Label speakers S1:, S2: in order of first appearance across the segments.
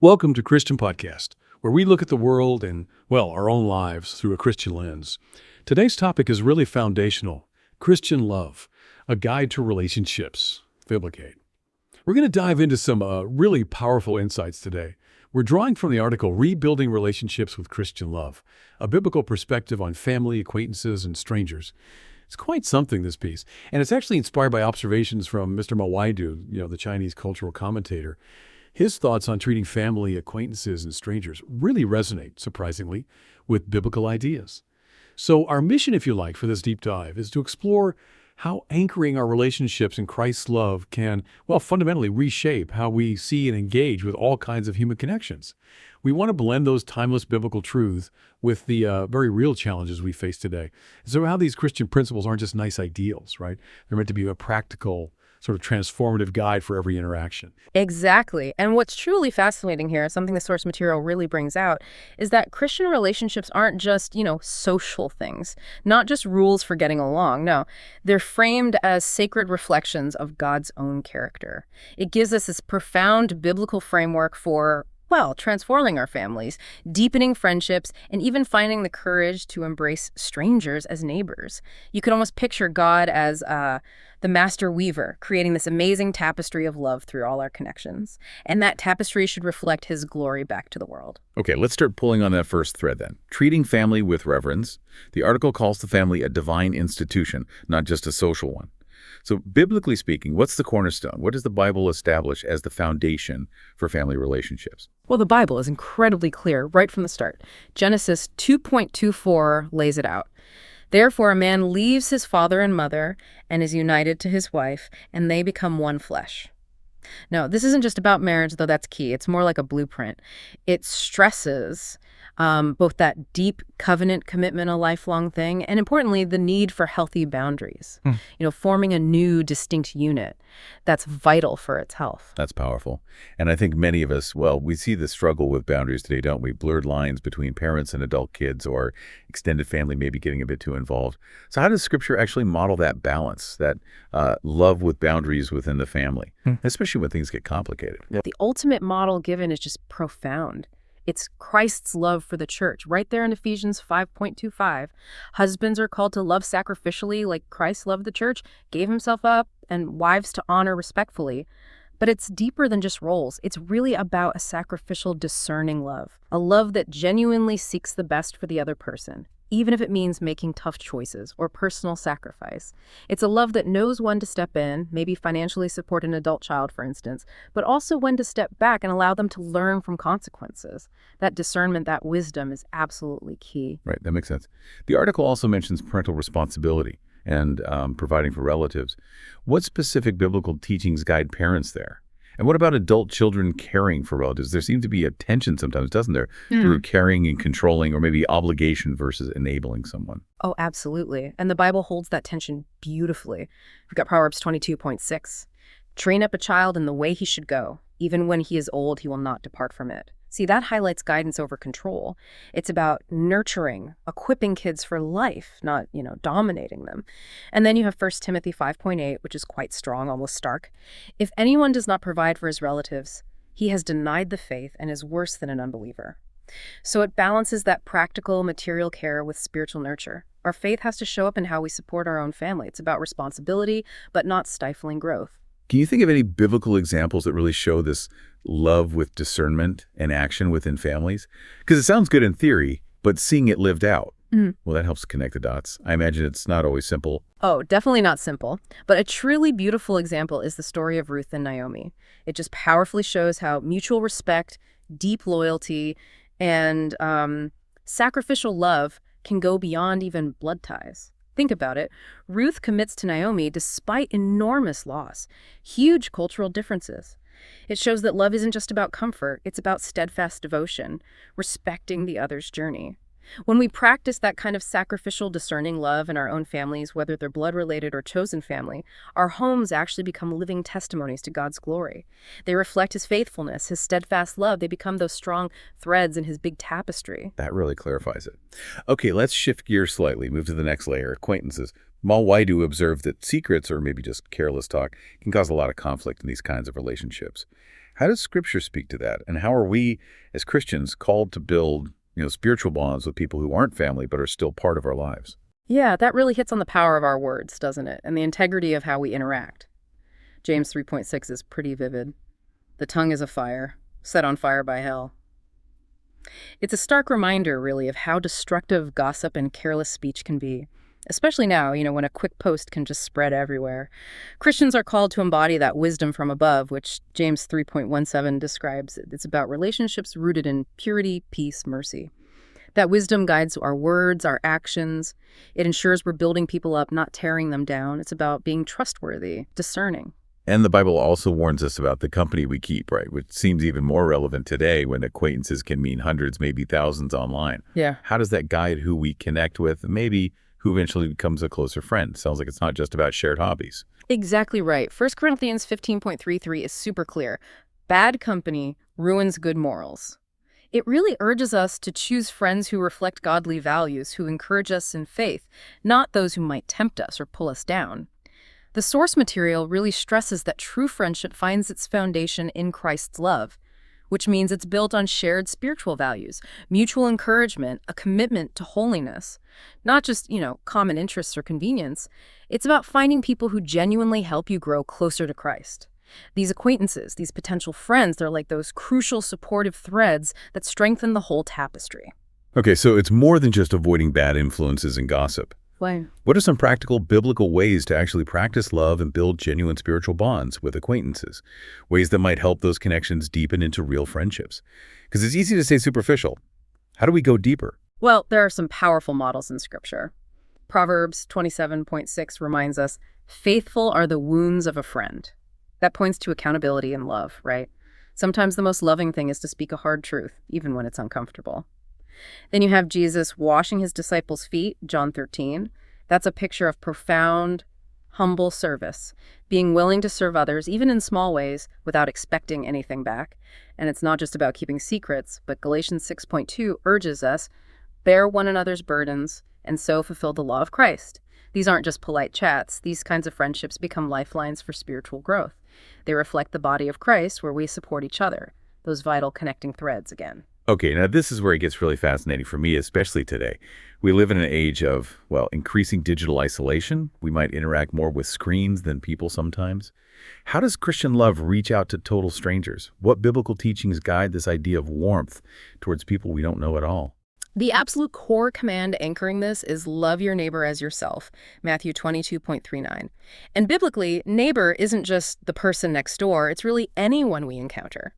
S1: Welcome to Christian Podcast, where we look at the world and, well, our own lives through a Christian lens. Today's topic is really foundational: Christian love, a guide to relationships. Biblicate. We're going to dive into some really powerful insights today. We're drawing from the article Rebuilding Relationships with Christian Love, a biblical perspective on family, acquaintances, and strangers. It's quite something, this piece. And it's actually inspired by observations from Mr. Mawaidu, the Chinese cultural commentator. His thoughts on treating family, acquaintances, and strangers really resonate, surprisingly, with biblical ideas. So our mission, if you like, for this deep dive is to explore how anchoring our relationships in Christ's love can, well, fundamentally reshape how we see and engage with all kinds of human connections. We want to blend those timeless biblical truths with the very real challenges we face today. So how these Christian principles aren't just nice ideals, right? They're meant to be a practical, sort of transformative guide for every interaction.
S2: Exactly. And what's truly fascinating here, something the source material really brings out, is that Christian relationships aren't just, social things, not just rules for getting along. No, they're framed as sacred reflections of God's own character. It gives us this profound biblical framework for, well, transforming our families, deepening friendships, and even finding the courage to embrace strangers as neighbors. You could almost picture God as the master weaver, creating this amazing tapestry of love through all our connections. And that tapestry should reflect his glory back to the world.
S3: Okay, let's start pulling on that first thread then. Treating family with reverence. The article calls the family a divine institution, not just a social one. So biblically speaking, what's the cornerstone? What does the Bible establish as the foundation for family relationships?
S2: Well, the Bible is incredibly clear right from the start. Genesis 2.24 lays it out. Therefore, a man leaves his father and mother and is united to his wife, and they become one flesh. No, this isn't just about marriage, though that's key. It's more like a blueprint. It stresses both that deep covenant commitment, a lifelong thing, and importantly, the need for healthy boundaries, forming a new distinct unit that's vital for its health.
S3: That's powerful. And I think many of us, we see the struggle with boundaries today, don't we? Blurred lines between parents and adult kids, or extended family maybe getting a bit too involved. So how does Scripture actually model that balance, that love with boundaries within the family, especially when things get complicated?
S2: The ultimate model given is just profound. It's Christ's love for the church, right there in Ephesians 5.25. Husbands are called to love sacrificially like Christ loved the church, gave himself up, and wives to honor respectfully. But it's deeper than just roles. It's really about a sacrificial, discerning love, a love that genuinely seeks the best for the other person, even if it means making tough choices or personal sacrifice. It's a love that knows when to step in, maybe financially support an adult child, for instance, but also when to step back and allow them to learn from consequences. That discernment, that wisdom is absolutely key.
S3: Right, that makes sense. The article also mentions parental responsibility and providing for relatives. What specific biblical teachings guide parents there? And what about adult children caring for relatives? There seems to be a tension sometimes, doesn't there, through caring and controlling, or maybe obligation versus enabling someone.
S2: Oh, absolutely. And the Bible holds that tension beautifully. We've got Proverbs 22.6. Train up a child in the way he should go. Even when he is old, he will not depart from it. See, that highlights guidance over control. It's about nurturing, equipping kids for life, not, dominating them. And then you have 1 Timothy 5.8, which is quite strong, almost stark. If anyone does not provide for his relatives, he has denied the faith and is worse than an unbeliever. So it balances that practical, material care with spiritual nurture. Our faith has to show up in how we support our own family. It's about responsibility, but not stifling growth.
S3: Can you think of any biblical examples that really show this love with discernment and action within families? Because it sounds good in theory, but seeing it lived out, well, that helps connect the dots. I imagine it's not always simple.
S2: Oh, definitely not simple. But a truly beautiful example is the story of Ruth and Naomi. It just powerfully shows how mutual respect, deep loyalty, and sacrificial love can go beyond even blood ties. Think about it. Ruth commits to Naomi despite enormous loss, huge cultural differences. It shows that love isn't just about comfort, it's about steadfast devotion, respecting the other's journey. When we practice that kind of sacrificial, discerning love in our own families, whether they're blood-related or chosen family, our homes actually become living testimonies to God's glory. They reflect his faithfulness, his steadfast love. They become those strong threads in his big tapestry.
S3: That really clarifies it. Okay, let's shift gears slightly, move to the next layer, acquaintances. Mawaidu observed that secrets, or maybe just careless talk, can cause a lot of conflict in these kinds of relationships. How does Scripture speak to that? And how are we, as Christians, called to build, spiritual bonds with people who aren't family but are still part of our lives?
S2: Yeah, that really hits on the power of our words, doesn't it? And the integrity of how we interact. James 3.6 is pretty vivid. The tongue is a fire, set on fire by hell. It's a stark reminder, really, of how destructive gossip and careless speech can be. Especially now, when a quick post can just spread everywhere. Christians are called to embody that wisdom from above, which James 3.17 describes. It's about relationships rooted in purity, peace, mercy. That wisdom guides our words, our actions. It ensures we're building people up, not tearing them down. It's about being trustworthy, discerning.
S3: And the Bible also warns us about the company we keep, right? Which seems even more relevant today when acquaintances can mean hundreds, maybe thousands online.
S2: Yeah.
S3: How does that guide who we connect with, maybe who eventually becomes a closer friend? Sounds like it's not just about shared hobbies.
S2: Exactly right. 1 Corinthians 15.33 is super clear. Bad company ruins good morals. It really urges us to choose friends who reflect godly values, who encourage us in faith, not those who might tempt us or pull us down. The source material really stresses that true friendship finds its foundation in Christ's love, which means it's built on shared spiritual values, mutual encouragement, a commitment to holiness. Not just, common interests or convenience. It's about finding people who genuinely help you grow closer to Christ. These acquaintances, these potential friends, they're like those crucial supportive threads that strengthen the whole tapestry.
S3: Okay, so it's more than just avoiding bad influences and gossip.
S2: Why?
S3: What are some practical biblical ways to actually practice love and build genuine spiritual bonds with acquaintances? Ways that might help those connections deepen into real friendships? Because it's easy to say superficial. How do we go deeper?
S2: Well, there are some powerful models in Scripture. Proverbs 27.6 reminds us, faithful are the wounds of a friend. That points to accountability and love, right? Sometimes the most loving thing is to speak a hard truth, even when it's uncomfortable. Then you have Jesus washing his disciples' feet, John 13. That's a picture of profound, humble service, being willing to serve others, even in small ways, without expecting anything back. And it's not just about keeping secrets, but Galatians 6.2 urges us, bear one another's burdens, and so fulfill the law of Christ. These aren't just polite chats. These kinds of friendships become lifelines for spiritual growth. They reflect the body of Christ, where we support each other, those vital connecting threads again.
S3: Okay, now this is where it gets really fascinating for me, especially today. We live in an age of, increasing digital isolation. We might interact more with screens than people sometimes. How does Christian love reach out to total strangers? What biblical teachings guide this idea of warmth towards people we don't know at all?
S2: The absolute core command anchoring this is love your neighbor as yourself, Matthew 22.39. And biblically, neighbor isn't just the person next door, it's really anyone we encounter.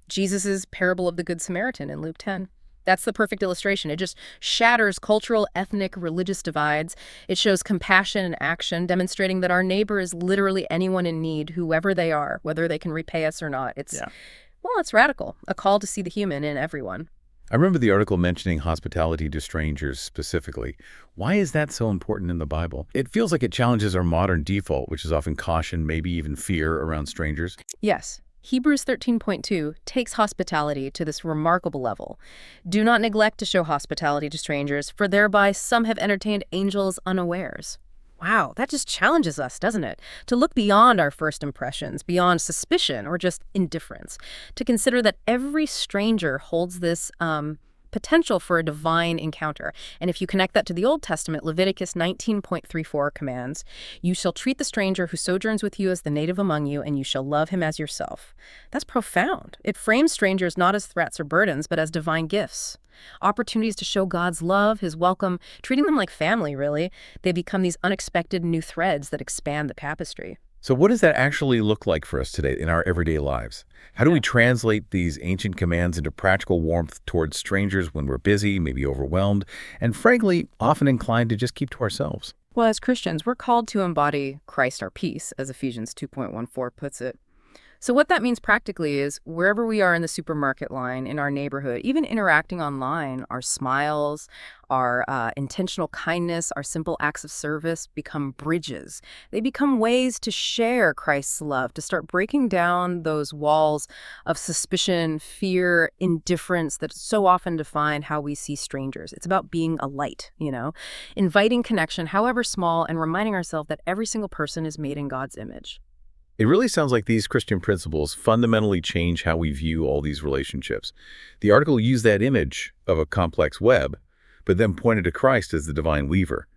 S2: Jesus' parable of the Good Samaritan in Luke 10. That's the perfect illustration. It just shatters cultural, ethnic, religious divides. It shows compassion and action, demonstrating that our neighbor is literally anyone in need, whoever they are, whether they can repay us or not. It's radical, a call to see the human in everyone.
S3: I remember the article mentioning hospitality to strangers specifically. Why is that so important in the Bible? It feels like it challenges our modern default, which is often caution, maybe even fear around strangers.
S2: Yes. Hebrews 13.2 takes hospitality to this remarkable level. Do not neglect to show hospitality to strangers, for thereby some have entertained angels unawares. Wow, that just challenges us, doesn't it? To look beyond our first impressions, beyond suspicion or just indifference, to consider that every stranger holds this potential for a divine encounter. And if you connect that to the Old Testament, Leviticus 19.34 commands, you shall treat the stranger who sojourns with you as the native among you, and you shall love him as yourself. That's profound. It frames strangers not as threats or burdens, but as divine gifts. Opportunities to show God's love, his welcome, treating them like family, really. They become these unexpected new threads that expand the tapestry.
S3: So what does that actually look like for us today in our everyday lives? How do we translate these ancient commands into practical warmth towards strangers when we're busy, maybe overwhelmed, and frankly, often inclined to just keep to ourselves?
S2: Well, as Christians, we're called to embody Christ our peace, as Ephesians 2.14 puts it. So what that means practically is wherever we are in the supermarket line, in our neighborhood, even interacting online, our smiles, our intentional kindness, our simple acts of service become bridges. They become ways to share Christ's love, to start breaking down those walls of suspicion, fear, indifference that so often define how we see strangers. It's about being a light, inviting connection, however small, and reminding ourselves that every single person is made in God's image.
S3: It really sounds like these Christian principles fundamentally change how we view all these relationships. The article used that image of a complex web, but then pointed to Christ as the divine weaver.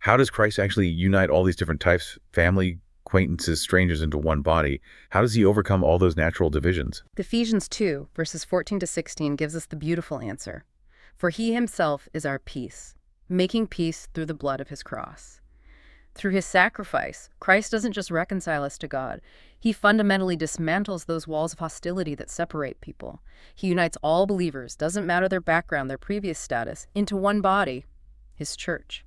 S3: How does Christ actually unite all these different types, family, acquaintances, strangers, into one body? How does he overcome all those natural divisions?
S2: Ephesians 2, verses 14 to 16 gives us the beautiful answer. For he himself is our peace, making peace through the blood of his cross. Through his sacrifice, Christ doesn't just reconcile us to God. He fundamentally dismantles those walls of hostility that separate people. He unites all believers, doesn't matter their background, their previous status, into one body, his church.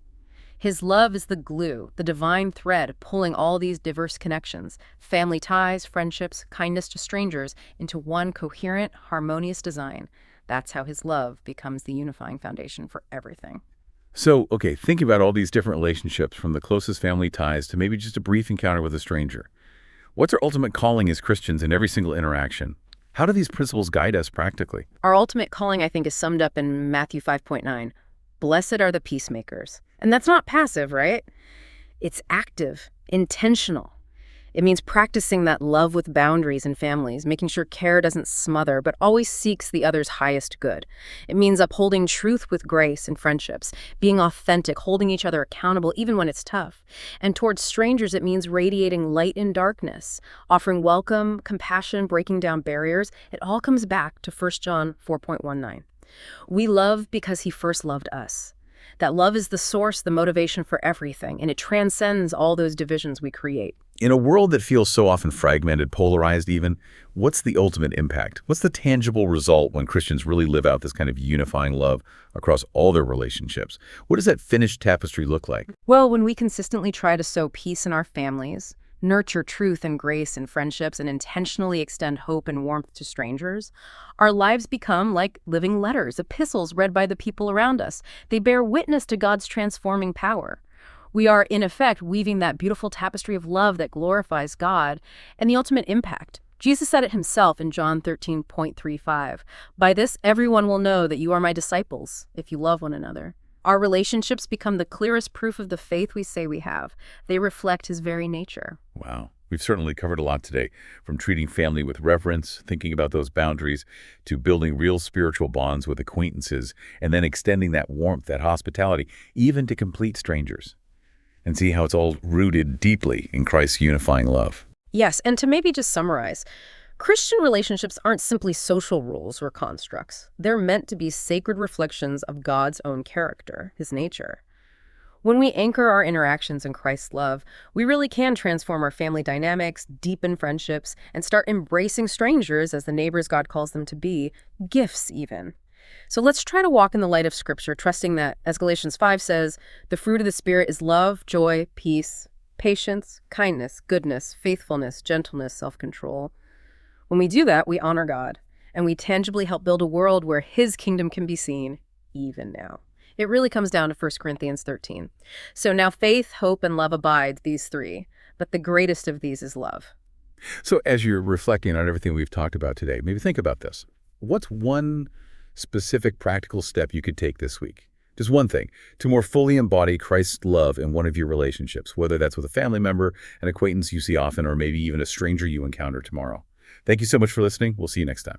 S2: His love is the glue, the divine thread pulling all these diverse connections, family ties, friendships, kindness to strangers, into one coherent, harmonious design. That's how his love becomes the unifying foundation for everything.
S3: So, okay, think about all these different relationships, from the closest family ties to maybe just a brief encounter with a stranger. What's our ultimate calling as Christians in every single interaction? How do these principles guide us practically?
S2: Our ultimate calling, I think, is summed up in Matthew 5.9. Blessed are the peacemakers. And that's not passive, right? It's active, intentional. It means practicing that love with boundaries in families, making sure care doesn't smother, but always seeks the other's highest good. It means upholding truth with grace in friendships, being authentic, holding each other accountable even when it's tough. And towards strangers, it means radiating light in darkness, offering welcome, compassion, breaking down barriers. It all comes back to 1 John 4.19. We love because he first loved us. That love is the source, the motivation for everything, and it transcends all those divisions we create.
S3: In a world that feels so often fragmented, polarized even, what's the ultimate impact? What's the tangible result when Christians really live out this kind of unifying love across all their relationships? What does that finished tapestry look like?
S2: Well, when we consistently try to sow peace in our families, nurture truth and grace in friendships, and intentionally extend hope and warmth to strangers, our lives become like living letters, epistles read by the people around us. They bear witness to God's transforming power. We are, in effect, weaving that beautiful tapestry of love that glorifies God. And the ultimate impact, Jesus said it himself in John 13.35. By this, everyone will know that you are my disciples, if you love one another. Our relationships become the clearest proof of the faith we say we have. They reflect his very nature.
S3: Wow. We've certainly covered a lot today, from treating family with reverence, thinking about those boundaries, to building real spiritual bonds with acquaintances, and then extending that warmth, that hospitality, even to complete strangers. And see how it's all rooted deeply in Christ's unifying love.
S2: Yes, and to maybe just summarize, Christian relationships aren't simply social rules or constructs. They're meant to be sacred reflections of God's own character, his nature. When we anchor our interactions in Christ's love, we really can transform our family dynamics, deepen friendships, and start embracing strangers as the neighbors God calls them to be, gifts even. So let's try to walk in the light of Scripture, trusting that, as Galatians 5 says, the fruit of the Spirit is love, joy, peace, patience, kindness, goodness, faithfulness, gentleness, self-control. When we do that, we honor God, and we tangibly help build a world where his kingdom can be seen, even now. It really comes down to 1 Corinthians 13. So now faith, hope, and love abide, these three, but the greatest of these is love.
S3: So as you're reflecting on everything we've talked about today, maybe think about this. What's one specific practical step you could take this week? Just one thing, to more fully embody Christ's love in one of your relationships, whether that's with a family member, an acquaintance you see often, or maybe even a stranger you encounter tomorrow. Thank you so much for listening. We'll see you next time.